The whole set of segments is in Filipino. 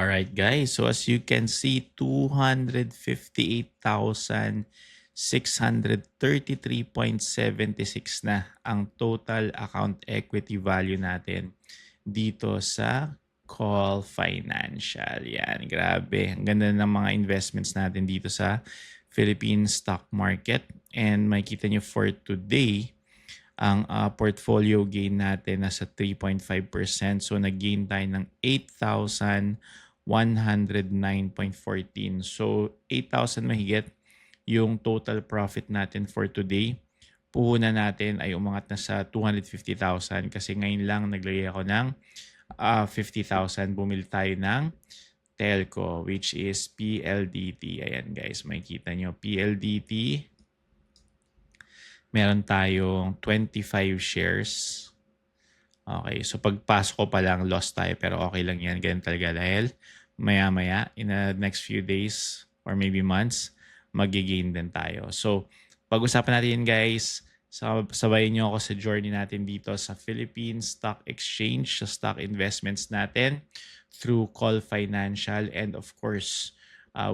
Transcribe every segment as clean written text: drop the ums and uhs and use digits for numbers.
Alright guys, so as you can see, 258,633.76 na ang total account equity value natin dito sa Call Financial. Yan, grabe. Ang ganda ng mga investments natin dito sa Philippine stock market. And makikita nyo for today, ang portfolio gain natin nasa 3.5%. So nag-gain tayo ng 8,109.14. So 8,000 mahigit yung total profit natin for today. Puhunan natin ay umangat na sa 250,000 kasi ngayon lang naglagay ako ng 50,000. Bumili tayo ng telco which is PLDT. Ayan guys, makikita nyo PLDT. Meron tayong 25 shares. Okay, so pagpasok ko pa lang, lost tayo. Pero okay lang yan. Ganyan talaga dahil maya-maya, in the next few days or maybe months, magigain din tayo. So, pag-usapan natin guys. Sabayin nyo ako sa journey natin dito sa Philippine Stock Exchange, sa stock investments natin through Call Financial and of course,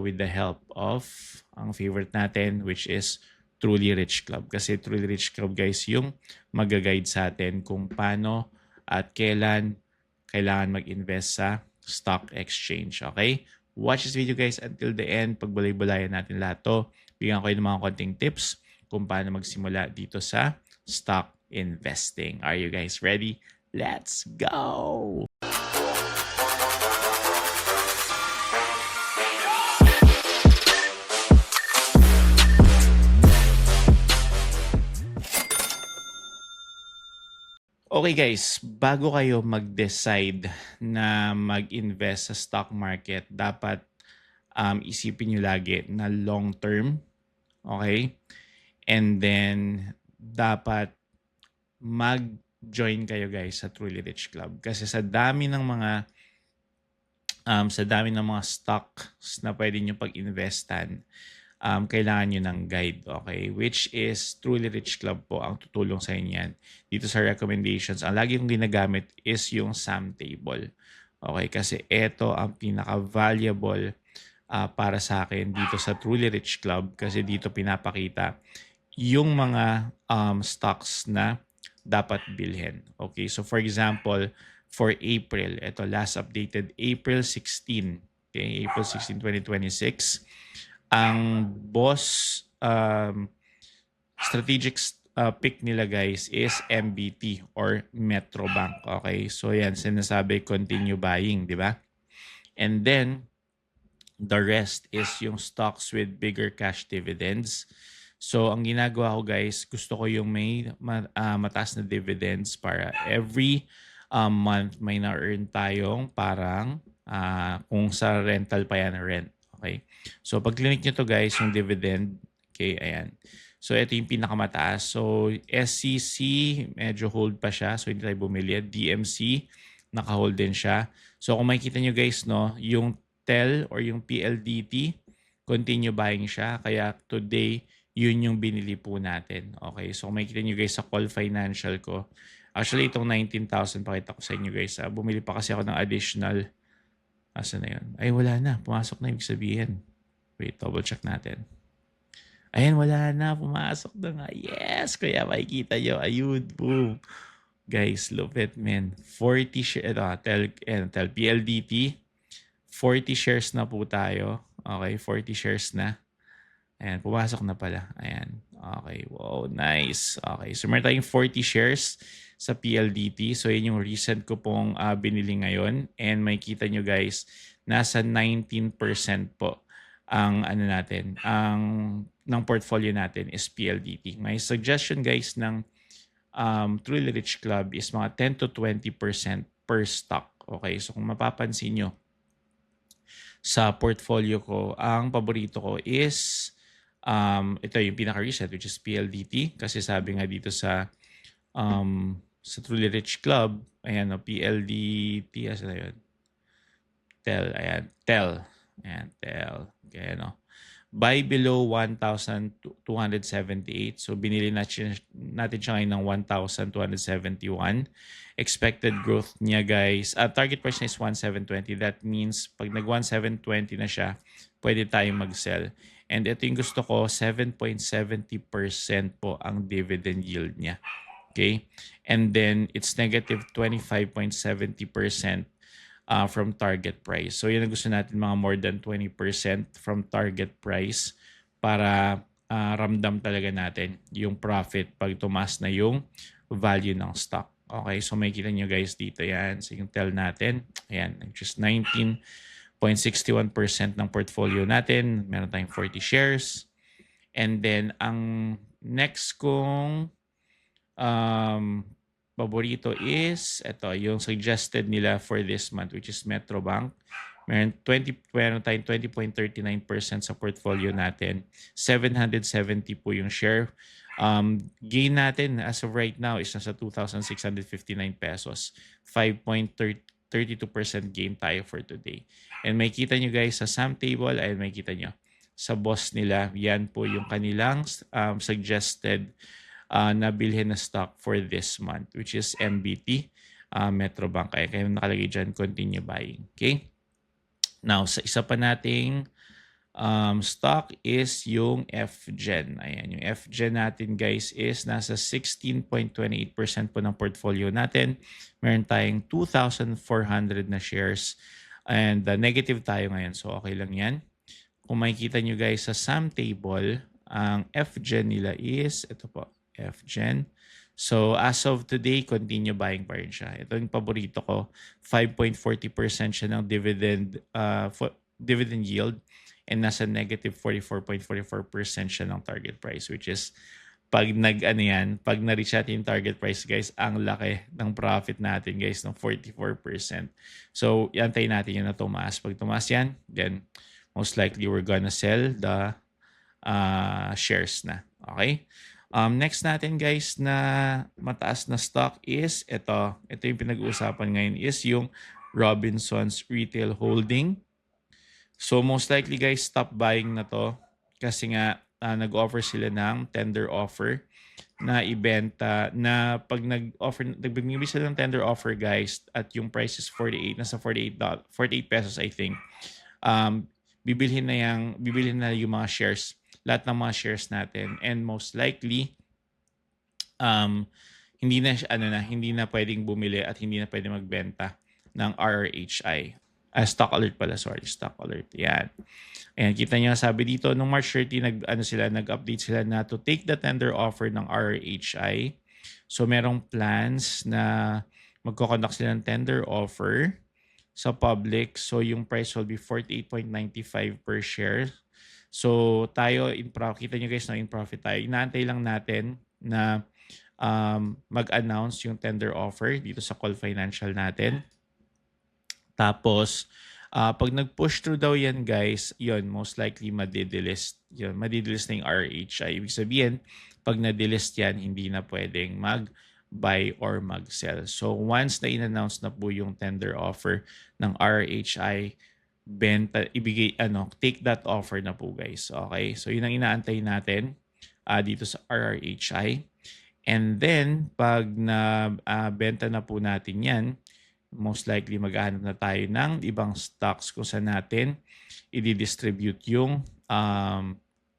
with the help of ang favorite natin which is Truly Rich Club. Kasi Truly Rich Club guys yung mag-guide sa atin kung paano at kailan kailangan mag-invest sa stock exchange. Okay? Watch this video guys until the end. Pagbalay-balayan natin lahat to. Bigyan ko kayo ng mga konting tips kung paano magsimula dito sa stock investing. Are you guys ready? Let's go! Okay guys, bago kayo mag-decide na mag-invest sa stock market, dapat isipin nyo lagi na long term. Okay? And then, dapat mag-join kayo guys sa Truly Rich Club. Kasi sa dami ng mga stocks na pwede nyo pag-investan, kailangan nyo ng guide, okay? Which is Truly Rich Club po ang tutulong sa inyo yan. Dito sa recommendations, ang lagi kong ginagamit is yung SAM table. Okay? Kasi ito ang pinaka-valuable para sa akin dito sa Truly Rich Club kasi dito pinapakita yung mga stocks na dapat bilhin. Okay? So for example, for April, ito last updated April 16. Okay? April 16, 2026. Ang boss strategic pick nila guys is MBT or Metrobank. Okay? So yan, sinasabi continue buying, di ba? And then, the rest is yung stocks with bigger cash dividends. So, ang ginagawa ko guys, gusto ko yung may mataas na dividends para every month may na-earn tayong parang kung sa rental pa yan, rent. Okay. So, pag clinic nyo to guys, yung dividend, okay, ayan. So, ito yung pinakamataas. So, SCC, medyo hold pa siya. So, hindi tayo bumili. DMC, naka-hold din siya. So, kung makikita nyo guys, no, yung TEL or yung PLDT, continue buying siya. Kaya today, yun yung binili po natin. Okay, so kung makikita nyo guys sa Call Financial ko, actually itong 19,000 pakita ko sa inyo guys. Bumili pa kasi ako ng additional. Asa na yun? Ay, wala na. Pumasok na, ibig sabihin. Wait, double check natin. Ayan, wala na. Pumasok na nga. Yes! Kaya makikita nyo. Ayun, boom. Guys, love it, man. 40 shares. Tel PLDT. 40 shares na po tayo. Okay, 40 shares na. Ayan, pumasok na pala. Ayan. Okay, wow, nice. Okay, so meron tayong 40 shares sa PLDT. So, yun yung recent ko pong binili ngayon. And makikita nyo guys, nasa 19% po ang ano natin, ng portfolio natin is PLDT. My suggestion guys ng Truly Rich Club is mga 10 to 20% per stock. Okay, so kung mapapansin nyo, sa portfolio ko, ang paborito ko is ito yung pinaka-recent which is PLDT. Kasi sabi nga dito sa Truly Rich Club, ayan o, PLDT, asa na yun? TEL, ayan, TEL. Ayan, TEL. Okay, no? buy below 1,278. So binili natin siya ngayon ng 1,271. Expected growth niya guys, target price niya is 1,720. That means pag nag 1,720 na siya, pwede tayong mag-sell. And ito yung gusto ko, 7.70% po ang dividend yield niya. Okay? And then it's negative 25.70% from target price. So yun ang gusto natin, mga more than 20% from target price para ramdam talaga natin yung profit pag tumaas na yung value ng stock. Okay, so makikita nyo guys dito yan. So yung tell natin, ayan, just 19.61% ng portfolio natin. Meron tayong 40 shares. And then ang next kong paborito is ito, yung suggested nila for this month, which is Metrobank. Meron tayong 20.39% sa portfolio natin. 770 po yung share. Gain natin as of right now is nasa 2,659 pesos. 5.32% gain tayo for today. And may kita nyo guys sa sum table, ay may kita nyo sa boss nila, yan po yung kanilang suggested na bilhin na stock for this month, which is MBT, Metrobank. Kaya nakalagay dyan, continue buying. Okay? Now, sa isa pa nating stock is yung FGen. Ayan, yung FGen natin guys is nasa 16.28% po ng portfolio natin. Meron tayong 2,400 na shares and negative tayo ngayon. So okay lang yan. Kung makikita nyo guys sa sum table, ang FGen nila is, ito po, FGen. So as of today, continue buying pa rin siya. Ito yung paborito ko. 5.40% siya ng dividend yield. And nasa negative 44.44% siya ng target price, which is pag pag na-reach natin yung target price guys, ang laki ng profit natin guys ng 44%. So iantayin natin yun na tumaas. Pag tumaas yan, then most likely we're gonna sell the shares na. Okay? Next natin guys na mataas na stock is ito. Ito yung pinag-uusapan ngayon is yung Robinsons Retail Holding. So most likely guys, stop buying na to kasi nga nag-offer sila ng tender offer na ibenta na pag nagbigay sila ng tender offer guys at yung price is 48, nasa 48 pesos I think. Bibilhin na yung mga shares, lahat ng mga shares natin, and most likely hindi na pwedeng bumili at hindi na pwedeng magbenta ng RRHI. Stock alert pala, sorry, stock alert. Yan. Ayan, kita niyo sabi dito nung March 30 nag-update sila na to take the tender offer ng RRHI. So merong plans na magko-conduct sila ng tender offer sa public. So yung price will be 48.95 per share. So tayo kita niyo guys na in profit tayo. Inaantay lang natin na mag-announce yung tender offer dito sa Call Financial natin. Tapos, pag nag-push through daw yan guys, yun, most likely madidelist. Yun, madidelist na yung RHI. Ibig sabihin, pag na-delist yan, hindi na pwedeng mag-buy or mag-sell. So, once na in-announce na po yung tender offer ng RHI, take that offer na po guys. Okay? So, yun ang inaantay natin dito sa RRHI. And then, pag na-benta na po natin yan, most likely maghahanap na tayo ng ibang stocks kung saan natin i-distribute yung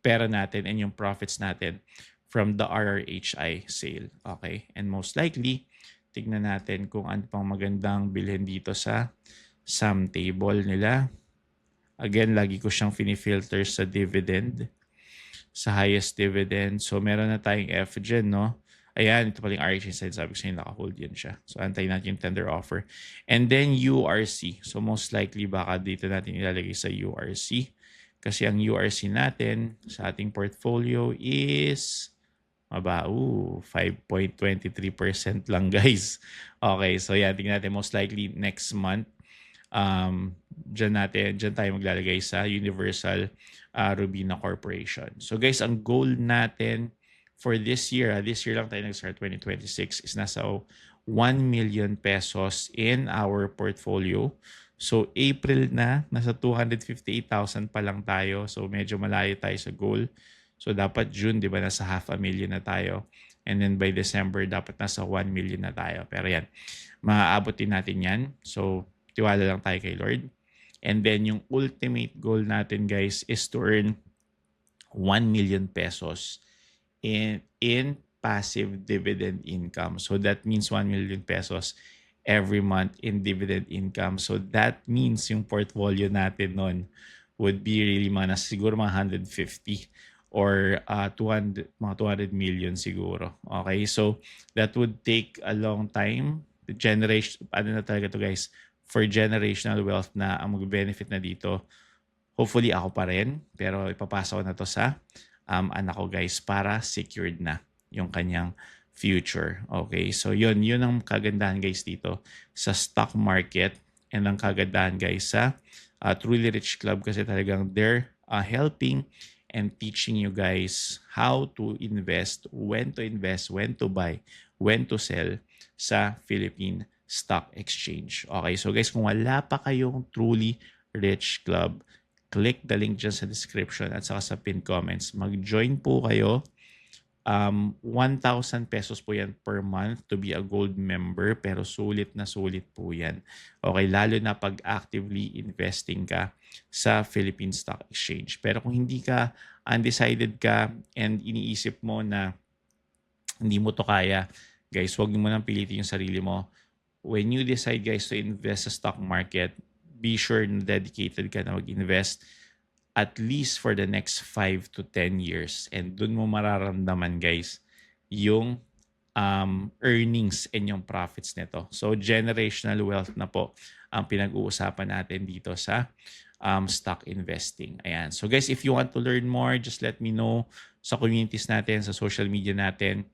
pera natin and yung profits natin from the RRHI sale. Okay? And most likely, tignan natin kung ano pang magandang bilhin dito sa sum table nila. Again, lagi ko siyang finifilter sa dividend, sa highest dividend. So, meron na tayong FGen, no? Ayan, ito pala yung RHI side. Sabi ko sa'yo, naka-hold yan siya. So, antayin natin yung tender offer. And then, URC. So, most likely, baka dito natin ilalagay sa URC. Kasi ang URC natin sa ating portfolio is 5.23% lang, guys. Okay, so yan, tingnan natin most likely next month. Dyan tayo maglalagay sa Universal Robina Corporation. So, guys, ang goal natin for this year lang tayo nag-start 2026 is nasa 1 million pesos in our portfolio. So April na, nasa 258,000 pa lang tayo. So medyo malayo tayo sa goal. So dapat June, di ba, nasa 500,000 na tayo. And then by December, dapat nasa 1 million na tayo. Pero yan, maaabot din natin yan. So tiwala lang tayo kay Lord. And then yung ultimate goal natin, guys, is to earn 1 million pesos in passive dividend income. So that means 1 million pesos every month in dividend income. So that means yung portfolio natin nun would be really siguro mga 150 or 200, mga 200 million siguro. Okay, so that would take a long time. The generation, ano na talaga to, guys, for generational wealth na ang mag-benefit na dito. Hopefully ako pa rin, pero ipapasa ko na to sa anak ko, guys, para secured na yung kanyang future. Okay, so yun ang kagandahan, guys, dito sa stock market, and ang kagandahan, guys, sa Truly Rich Club, kasi talagang they're helping and teaching you guys how to invest, when to buy, when to sell sa Philippine Stock Exchange. Okay, so guys, kung wala pa kayong Truly Rich Club, click the link dyan sa description at saka sa pinned comments. Mag-join po kayo. 1,000 pesos po yan per month to be a gold member, pero sulit na sulit po yan. Okay, lalo na pag actively investing ka sa Philippine Stock Exchange. Pero kung hindi ka, undecided ka, and iniisip mo na hindi mo to kaya, guys, huwag mo nang pilitin yung sarili mo. When you decide, guys, to invest sa stock market, be sure na dedicated ka na mag-invest at least for the next 5 to 10 years. And dun mo mararamdaman, guys, yung earnings and yung profits nito. So generational wealth na po ang pinag-uusapan natin dito sa stock investing. Ayan. So guys, if you want to learn more, just let me know sa communities natin, sa social media natin.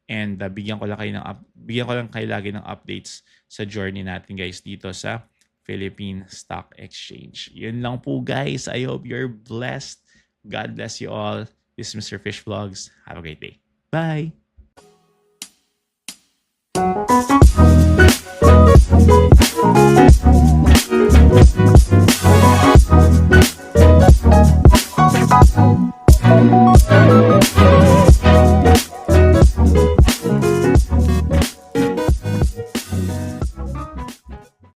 And bigyan ko lang kayo lagi ng updates sa journey natin, guys, dito sa Philippine Stock Exchange. Yun lang po, guys. I hope you're blessed. God bless you all. This is Mr. Fish Vlogs. Have a great day. Bye!